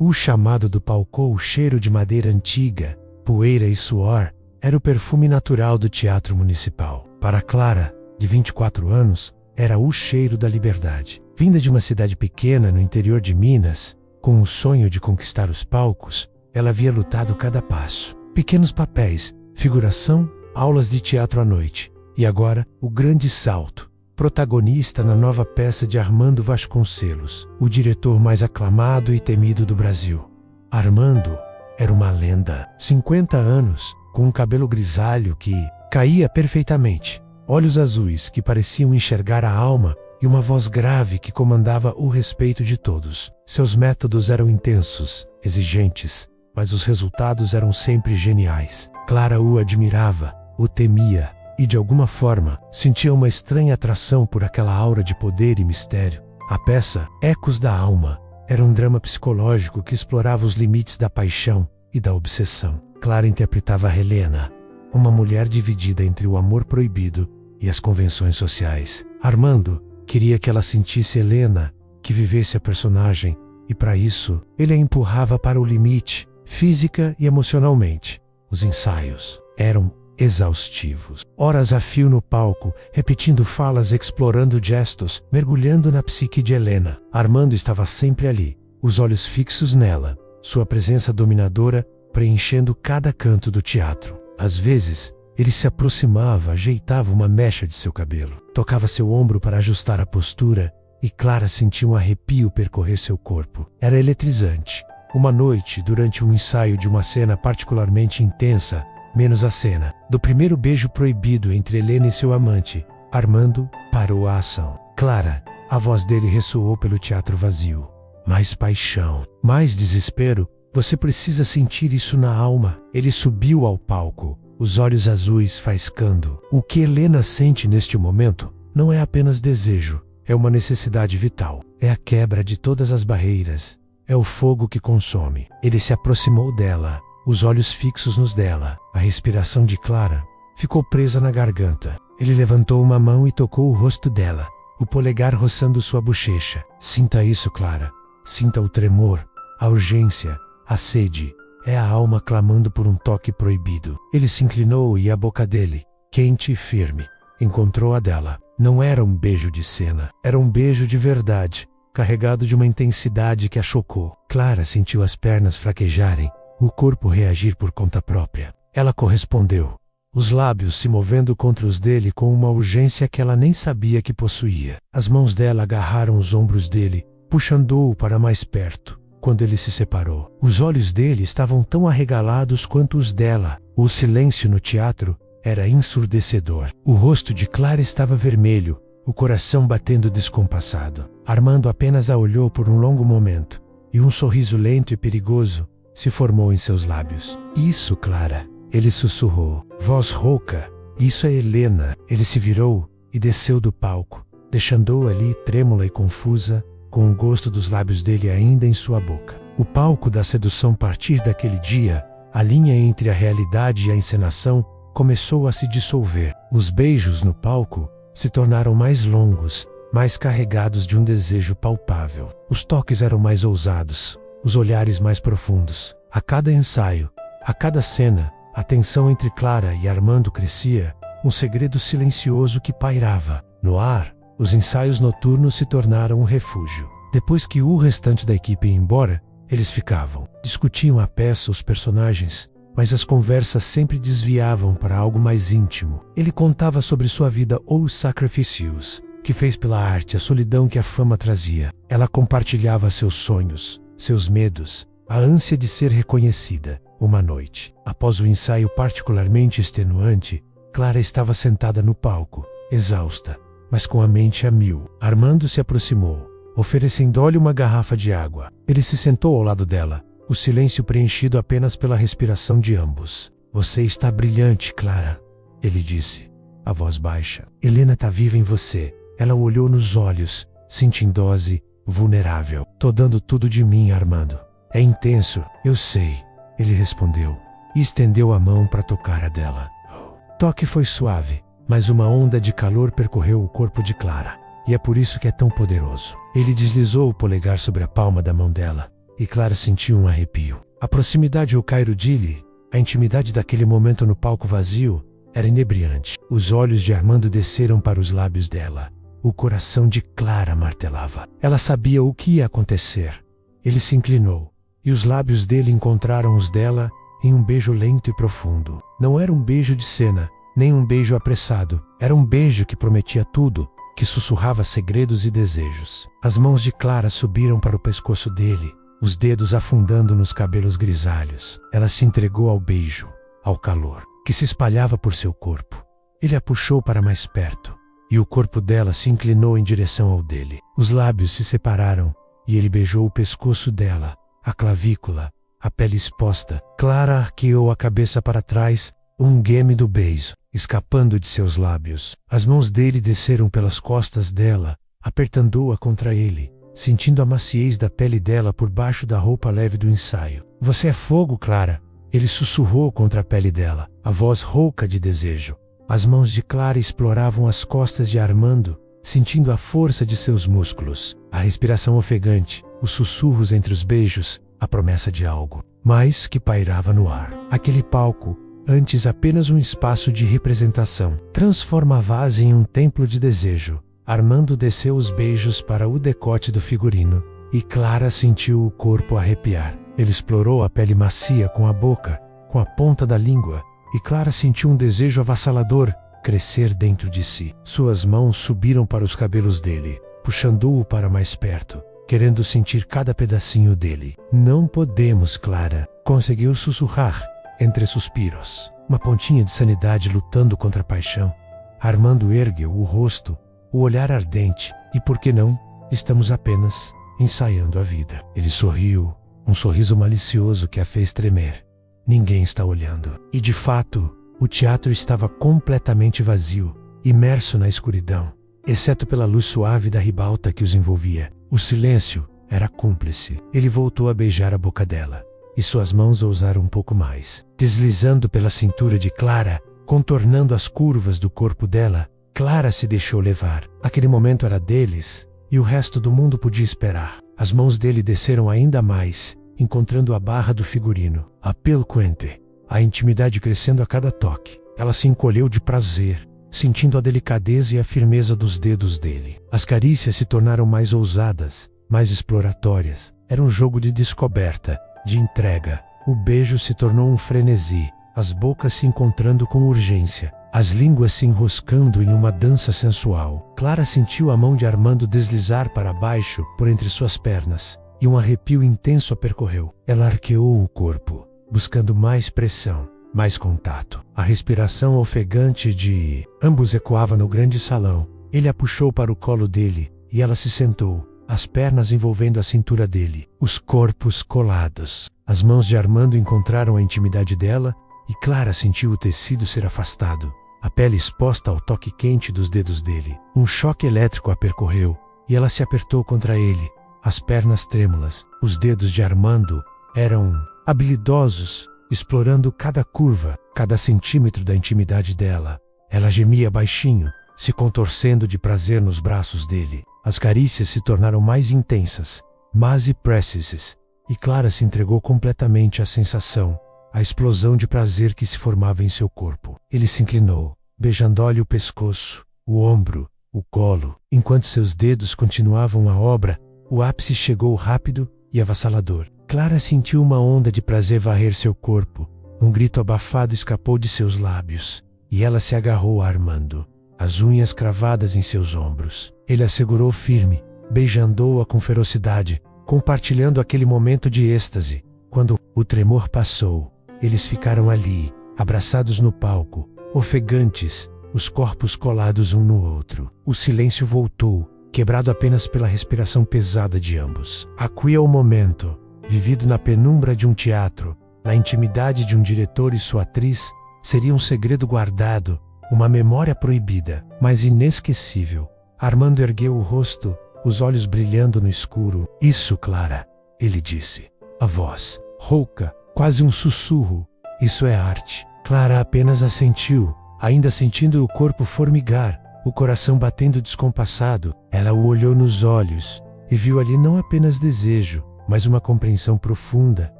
O chamado do palco, o cheiro de madeira antiga, poeira e suor, era o perfume natural do Teatro Municipal. Para Clara, de 24 anos, era o cheiro da liberdade. Vinda de uma cidade pequena no interior de Minas, com o sonho de conquistar os palcos, ela havia lutado cada passo. Pequenos papéis, figuração, aulas de teatro à noite. E agora, o grande salto. Protagonista na nova peça de Armando Vasconcelos, o diretor mais aclamado e temido do Brasil. Armando era uma lenda. 50 anos, com um cabelo grisalho que caía perfeitamente, olhos azuis que pareciam enxergar a alma e uma voz grave que comandava o respeito de todos. Seus métodos eram intensos, exigentes, mas os resultados eram sempre geniais. Clara o admirava, o temia e, de alguma forma, sentia uma estranha atração por aquela aura de poder e mistério. A peça, Ecos da Alma, era um drama psicológico que explorava os limites da paixão e da obsessão. Clara interpretava Helena, uma mulher dividida entre o amor proibido e as convenções sociais. Armando queria que ela sentisse Helena, que vivesse a personagem, e para isso, ele a empurrava para o limite, física e emocionalmente. Os ensaios eram exaustivos. Horas a fio no palco, repetindo falas, explorando gestos, mergulhando na psique de Helena. Armando estava sempre ali, os olhos fixos nela, sua presença dominadora preenchendo cada canto do teatro. Às vezes, ele se aproximava, ajeitava uma mecha de seu cabelo, tocava seu ombro para ajustar a postura, e Clara sentia um arrepio percorrer seu corpo. Era eletrizante. Uma noite, durante um ensaio de uma cena particularmente intensa, menos a cena do primeiro beijo proibido entre Helena e seu amante, Armando parou a ação. Clara, a voz dele ressoou pelo teatro vazio. Mais paixão, mais desespero. Você precisa sentir isso na alma. Ele subiu ao palco, os olhos azuis faiscando. O que Helena sente neste momento não é apenas desejo, é uma necessidade vital. É a quebra de todas as barreiras. É o fogo que consome. Ele se aproximou dela, os olhos fixos nos dela. A respiração de Clara ficou presa na garganta. Ele levantou uma mão e tocou o rosto dela, o polegar roçando sua bochecha. Sinta isso, Clara. Sinta o tremor, a urgência, a sede. É a alma clamando por um toque proibido. Ele se inclinou e a boca dele, quente e firme, encontrou a dela. Não era um beijo de cena, era um beijo de verdade, carregado de uma intensidade que a chocou. Clara sentiu as pernas fraquejarem, o corpo reagir por conta própria. Ela correspondeu, os lábios se movendo contra os dele com uma urgência que ela nem sabia que possuía. As mãos dela agarraram os ombros dele, puxando-o para mais perto. Quando ele se separou, os olhos dele estavam tão arregalados quanto os dela. O silêncio no teatro era ensurdecedor. O rosto de Clara estava vermelho, o coração batendo descompassado. Armando apenas a olhou por um longo momento, e um sorriso lento e perigoso se formou em seus lábios. Isso, Clara, ele sussurrou, voz rouca. Isso é Helena. Ele se virou e desceu do palco, deixando-a ali trêmula e confusa, com o gosto dos lábios dele ainda em sua boca. O palco da sedução. A partir daquele dia, a linha entre a realidade e a encenação começou a se dissolver. Os beijos no palco se tornaram mais longos, mais carregados de um desejo palpável. Os toques eram mais ousados, os olhares mais profundos. A cada ensaio, a cada cena, a tensão entre Clara e Armando crescia, um segredo silencioso que pairava no ar. Os ensaios noturnos se tornaram um refúgio. Depois que o restante da equipe ia embora, eles ficavam, discutiam a peça, os personagens, mas as conversas sempre desviavam para algo mais íntimo. Ele contava sobre sua vida ou os sacrifícios que fez pela arte, a solidão que a fama trazia. Ela compartilhava seus sonhos, seus medos, a ânsia de ser reconhecida. Uma noite, após o ensaio particularmente extenuante, Clara estava sentada no palco, exausta, mas com a mente a mil. Armando se aproximou, oferecendo-lhe uma garrafa de água. Ele se sentou ao lado dela, o silêncio preenchido apenas pela respiração de ambos. Você está brilhante, Clara, ele disse, a voz baixa. Helena está viva em você. Ela o olhou nos olhos, sentindo-se vulnerável. Tô dando tudo de mim, Armando. É intenso, eu sei, ele respondeu, e estendeu a mão para tocar a dela. O toque foi suave, mas uma onda de calor percorreu o corpo de Clara, e é por isso que é tão poderoso. Ele deslizou o polegar sobre a palma da mão dela, e Clara sentiu um arrepio. A proximidade o Cairo-Dili, a intimidade daquele momento no palco vazio, era inebriante. Os olhos de Armando desceram para os lábios dela. O coração de Clara martelava. Ela sabia o que ia acontecer. Ele se inclinou, e os lábios dele encontraram os dela em um beijo lento e profundo. Não era um beijo de cena, nem um beijo apressado. Era um beijo que prometia tudo, que sussurrava segredos e desejos. As mãos de Clara subiram para o pescoço dele, os dedos afundando nos cabelos grisalhos. Ela se entregou ao beijo, ao calor, que se espalhava por seu corpo. Ele a puxou para mais perto, e o corpo dela se inclinou em direção ao dele. Os lábios se separaram, e ele beijou o pescoço dela, a clavícula, a pele exposta. Clara arqueou a cabeça para trás, um gêmido beijo, escapando de seus lábios. As mãos dele desceram pelas costas dela, apertando-a contra ele, sentindo a maciez da pele dela por baixo da roupa leve do ensaio. Você é fogo, Clara! Ele sussurrou contra a pele dela, a voz rouca de desejo. As mãos de Clara exploravam as costas de Armando, sentindo a força de seus músculos, a respiração ofegante, os sussurros entre os beijos, a promessa de algo mais que pairava no ar. Aquele palco, antes apenas um espaço de representação, transformava-se em um templo de desejo. Armando desceu os beijos para o decote do figurino, e Clara sentiu o corpo arrepiar. Ele explorou a pele macia com a boca, com a ponta da língua, e Clara sentiu um desejo avassalador crescer dentro de si. Suas mãos subiram para os cabelos dele, puxando-o para mais perto, querendo sentir cada pedacinho dele. Não podemos, Clara, conseguiu sussurrar, entre suspiros. Uma pontinha de sanidade lutando contra a paixão. Armando ergueu o rosto, o olhar ardente, e por que não, estamos apenas ensaiando a vida. Ele sorriu, um sorriso malicioso que a fez tremer. Ninguém está olhando. E de fato, o teatro estava completamente vazio, imerso na escuridão, exceto pela luz suave da ribalta que os envolvia. O silêncio era cúmplice. Ele voltou a beijar a boca dela, e suas mãos ousaram um pouco mais. Deslizando pela cintura de Clara, contornando as curvas do corpo dela, Clara se deixou levar. Aquele momento era deles, e o resto do mundo podia esperar. As mãos dele desceram ainda mais, encontrando a barra do figurino. A pelo quente, a intimidade crescendo a cada toque. Ela se encolheu de prazer, sentindo a delicadeza e a firmeza dos dedos dele. As carícias se tornaram mais ousadas, mais exploratórias. Era um jogo de descoberta, de entrega. O beijo se tornou um frenesi, as bocas se encontrando com urgência, as línguas se enroscando em uma dança sensual. Clara sentiu a mão de Armando deslizar para baixo por entre suas pernas, e um arrepio intenso a percorreu. Ela arqueou o corpo, buscando mais pressão, mais contato. A respiração ofegante de ambos ecoava no grande salão. Ele a puxou para o colo dele, e ela se sentou, as pernas envolvendo a cintura dele, os corpos colados. As mãos de Armando encontraram a intimidade dela, e Clara sentiu o tecido ser afastado, a pele exposta ao toque quente dos dedos dele. Um choque elétrico a percorreu, e ela se apertou contra ele, as pernas trêmulas. Os dedos de Armando eram habilidosos, explorando cada curva, cada centímetro da intimidade dela. Ela gemia baixinho, se contorcendo de prazer nos braços dele. As carícias se tornaram mais intensas, mais precises, e Clara se entregou completamente à sensação, à explosão de prazer que se formava em seu corpo. Ele se inclinou, beijando-lhe o pescoço, o ombro, o colo. Enquanto seus dedos continuavam a obra, o ápice chegou rápido e avassalador. Clara sentiu uma onda de prazer varrer seu corpo. Um grito abafado escapou de seus lábios, e ela se agarrou a Armando, as unhas cravadas em seus ombros. Ele a segurou firme, beijando-a com ferocidade, compartilhando aquele momento de êxtase. Quando o tremor passou, eles ficaram ali, abraçados no palco, ofegantes, os corpos colados um no outro. O silêncio voltou, quebrado apenas pela respiração pesada de ambos. Aqui é o momento, vivido na penumbra de um teatro, na intimidade de um diretor e sua atriz, seria um segredo guardado, uma memória proibida, mas inesquecível. Armando ergueu o rosto, os olhos brilhando no escuro. Isso, Clara, ele disse. A voz, rouca, quase um sussurro. Isso é arte. Clara apenas assentiu, ainda sentindo o corpo formigar, o coração batendo descompassado. Ela o olhou nos olhos, e viu ali não apenas desejo, mas uma compreensão profunda,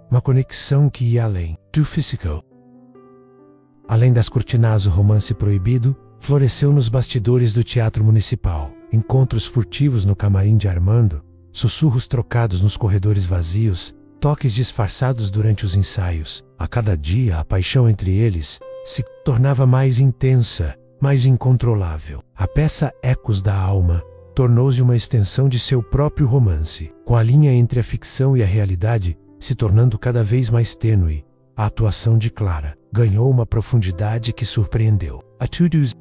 uma conexão que ia além do físico. Além das cortinas, o romance proibido floresceu nos bastidores do Teatro Municipal. Encontros furtivos no camarim de Armando, sussurros trocados nos corredores vazios, toques disfarçados durante os ensaios. A cada dia, a paixão entre eles se tornava mais intensa, mais incontrolável. A peça Ecos da Alma tornou-se uma extensão de seu próprio romance, com a linha entre a ficção e a realidade se tornando cada vez mais tênue. A atuação de Clara ganhou uma profundidade que surpreendeu.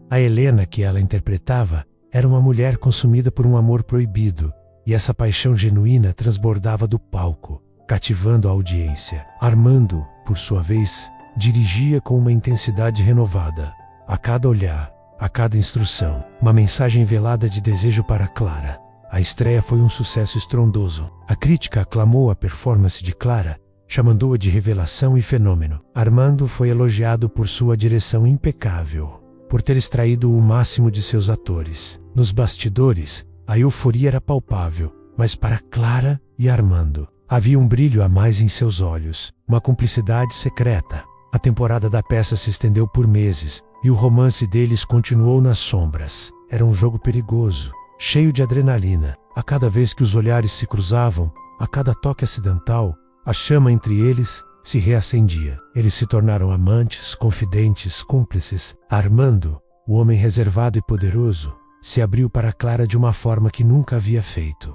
A Helena que ela interpretava era uma mulher consumida por um amor proibido, e essa paixão genuína transbordava do palco, cativando a audiência. Armando, por sua vez, dirigia com uma intensidade renovada. A cada olhar, a cada instrução, uma mensagem velada de desejo para Clara. A estreia foi um sucesso estrondoso. A crítica aclamou a performance de Clara, chamando-a de revelação e fenômeno. Armando foi elogiado por sua direção impecável, por ter extraído o máximo de seus atores. Nos bastidores, a euforia era palpável, mas para Clara e Armando, havia um brilho a mais em seus olhos, uma cumplicidade secreta. A temporada da peça se estendeu por meses, e o romance deles continuou nas sombras. Era um jogo perigoso, cheio de adrenalina. A cada vez que os olhares se cruzavam, a cada toque acidental, a chama entre eles se reacendia. Eles se tornaram amantes, confidentes, cúmplices. Armando, o homem reservado e poderoso, se abriu para Clara de uma forma que nunca havia feito.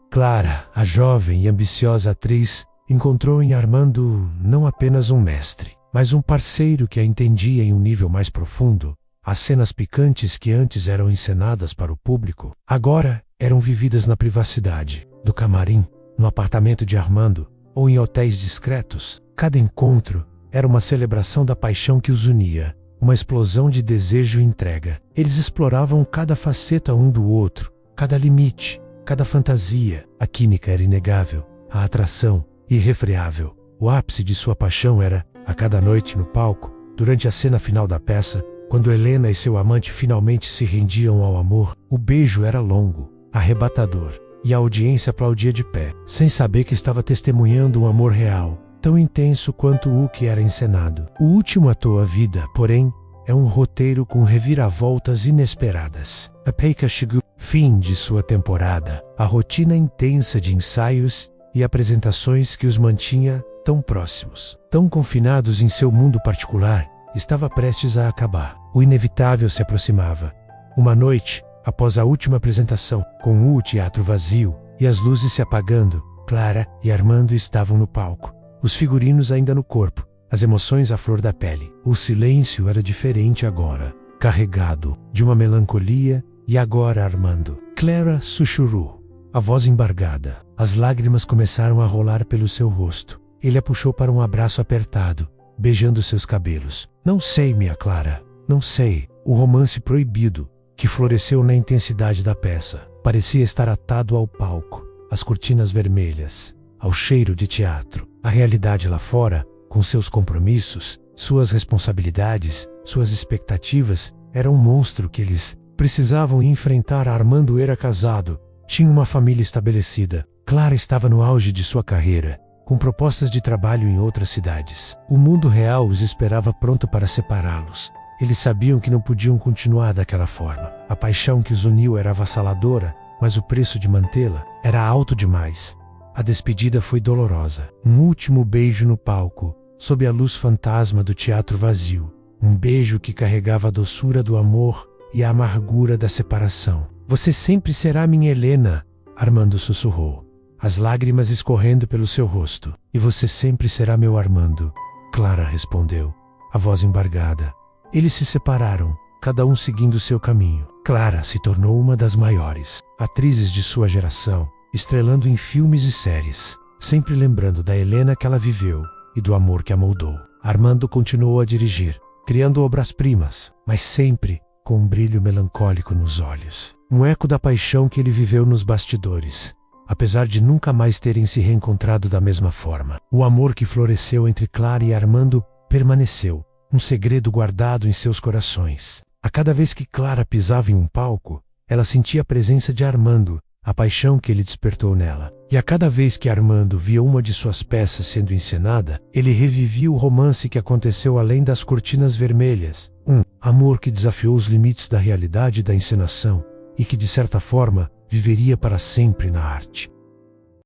Clara, a jovem e ambiciosa atriz, encontrou em Armando não apenas um mestre, mas um parceiro que a entendia em um nível mais profundo. As cenas picantes que antes eram encenadas para o público, agora eram vividas na privacidade do camarim, no apartamento de Armando, ou em hotéis discretos. Cada encontro era uma celebração da paixão que os unia, uma explosão de desejo e entrega. Eles exploravam cada faceta um do outro, cada limite, cada fantasia. A química era inegável, a atração irrefreável. O ápice de sua paixão era, a cada noite no palco, durante a cena final da peça, quando Helena e seu amante finalmente se rendiam ao amor. O beijo era longo, arrebatador, e a audiência aplaudia de pé, sem saber que estava testemunhando um amor real, tão intenso quanto o que era encenado. O último ato à vida, porém, é um roteiro com reviravoltas inesperadas. A peça chegou fim de sua temporada, a rotina intensa de ensaios e apresentações que os mantinha tão próximos, tão confinados em seu mundo particular, estava prestes a acabar. O inevitável se aproximava. Uma noite, após a última apresentação, com o teatro vazio e as luzes se apagando, Clara e Armando estavam no palco, os figurinos ainda no corpo, as emoções à flor da pele. O silêncio era diferente agora, carregado de uma melancolia. E agora, Armando? Clara sussurrou, a voz embargada. As lágrimas começaram a rolar pelo seu rosto. Ele a puxou para um abraço apertado, beijando seus cabelos. Não sei, minha Clara, não sei. O romance proibido, que floresceu na intensidade da peça, parecia estar atado ao palco, às cortinas vermelhas, ao cheiro de teatro. A realidade lá fora, com seus compromissos, suas responsabilidades, suas expectativas, era um monstro que eles precisavam enfrentar. Armando era casado, tinha uma família estabelecida. Clara estava no auge de sua carreira, com propostas de trabalho em outras cidades. O mundo real os esperava pronto para separá-los. Eles sabiam que não podiam continuar daquela forma. A paixão que os uniu era avassaladora, mas o preço de mantê-la era alto demais. A despedida foi dolorosa. Um último beijo no palco, sob a luz fantasma do teatro vazio. Um beijo que carregava a doçura do amor e a amargura da separação. Você sempre será minha Helena, Armando sussurrou, as lágrimas escorrendo pelo seu rosto. E você sempre será meu Armando, Clara respondeu, a voz embargada. Eles se separaram, cada um seguindo seu caminho. Clara se tornou uma das maiores atrizes de sua geração, estrelando em filmes e séries, sempre lembrando da Helena que ela viveu e do amor que a moldou. Armando continuou a dirigir, criando obras-primas, mas sempre com um brilho melancólico nos olhos. Um eco da paixão que ele viveu nos bastidores, apesar de nunca mais terem se reencontrado da mesma forma. O amor que floresceu entre Clara e Armando permaneceu, um segredo guardado em seus corações. A cada vez que Clara pisava em um palco, ela sentia a presença de Armando, a paixão que ele despertou nela. E a cada vez que Armando via uma de suas peças sendo encenada, ele revivia o romance que aconteceu além das cortinas vermelhas. Um amor que desafiou os limites da realidade e da encenação, e que, de certa forma, viveria para sempre na arte.